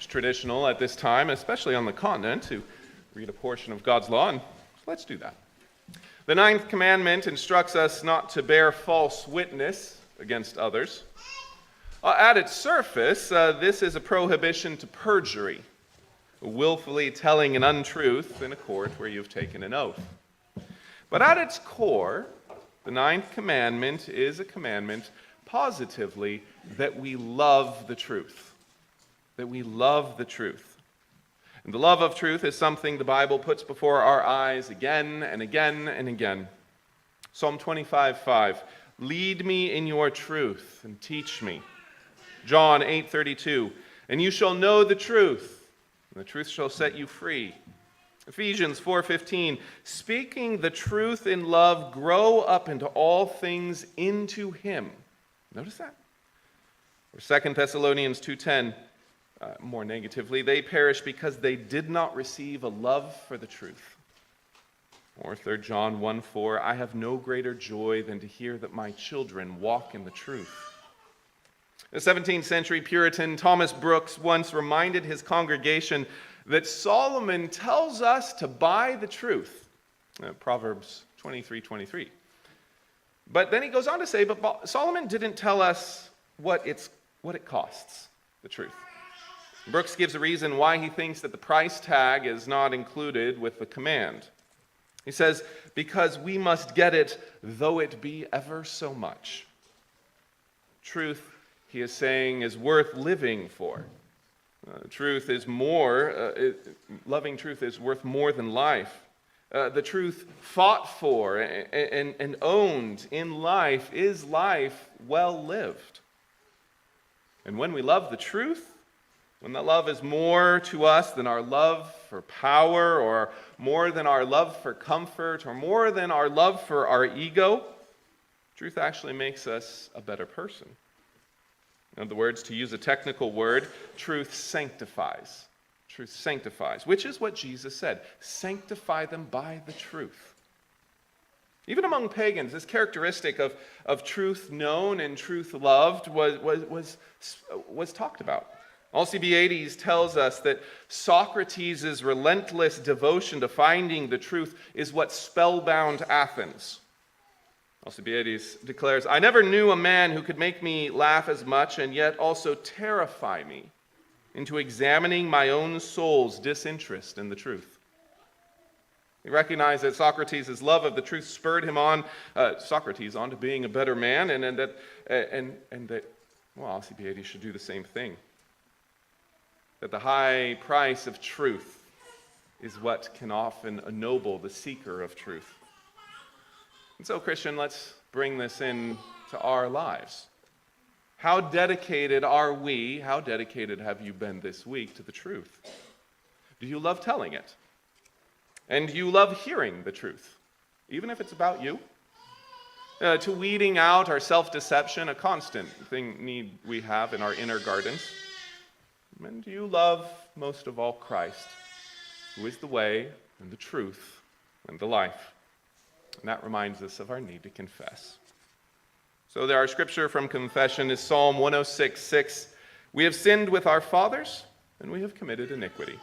It's traditional at this time, especially on the continent, to read a portion of God's law, and let's do that. The ninth commandment instructs us not to bear false witness against others. At its surface, this is a prohibition to perjury, willfully telling an untruth in a court where you've taken an oath. But at its core, the ninth commandment is a commandment positively that we love the truth. That we love the truth. And the love of truth is something the Bible puts before our eyes again and again and again. Psalm 25:5, lead me in your truth and teach me. John 8:32, and you shall know the truth, and the truth shall set you free. Ephesians 4:15, speaking the truth in love, grow up into all things into him. Notice that. Or 2 Thessalonians 2:10, more negatively, they perish because they did not receive a love for the truth. Or 3 John 1:4, I have no greater joy than to hear that my children walk in the truth. The 17th century Puritan Thomas Brooks once reminded his congregation that Solomon tells us to buy the truth. Proverbs 23:23. But then he goes on to say, but Solomon didn't tell us what it costs, the truth. Brooks gives a reason why he thinks that the price tag is not included with the command. He says, because we must get it, though it be ever so much. Truth, he is saying, is worth living for. Truth is loving truth is worth more than life. The truth fought for and owned in life is life well lived. And when we love the truth, when that love is more to us than our love for power, or more than our love for comfort, or more than our love for our ego, truth actually makes us a better person. In other words, to use a technical word, truth sanctifies. Truth sanctifies, which is what Jesus said. Sanctify them by the truth. Even among pagans, this characteristic of truth known and truth loved was talked about. Alcibiades tells us that Socrates' relentless devotion to finding the truth is what spellbound Athens. Alcibiades declares, I never knew a man who could make me laugh as much and yet also terrify me into examining my own soul's disinterest in the truth. He recognized that Socrates' love of the truth spurred him on, Socrates on to being a better man, and that Alcibiades should do the same thing. That the high price of truth is what can often ennoble the seeker of truth. And so, Christian, let's bring this in to our lives. How dedicated are we, how dedicated have you been this week to the truth? Do you love telling it? And do you love hearing the truth, even if it's about you? To weeding out our self-deception, a constant need we have in our inner gardens. And do you love most of all Christ, who is the way and the truth and the life? And that reminds us of our need to confess. So our scripture from confession is Psalm 106:6. We have sinned with our fathers, and we have committed iniquity.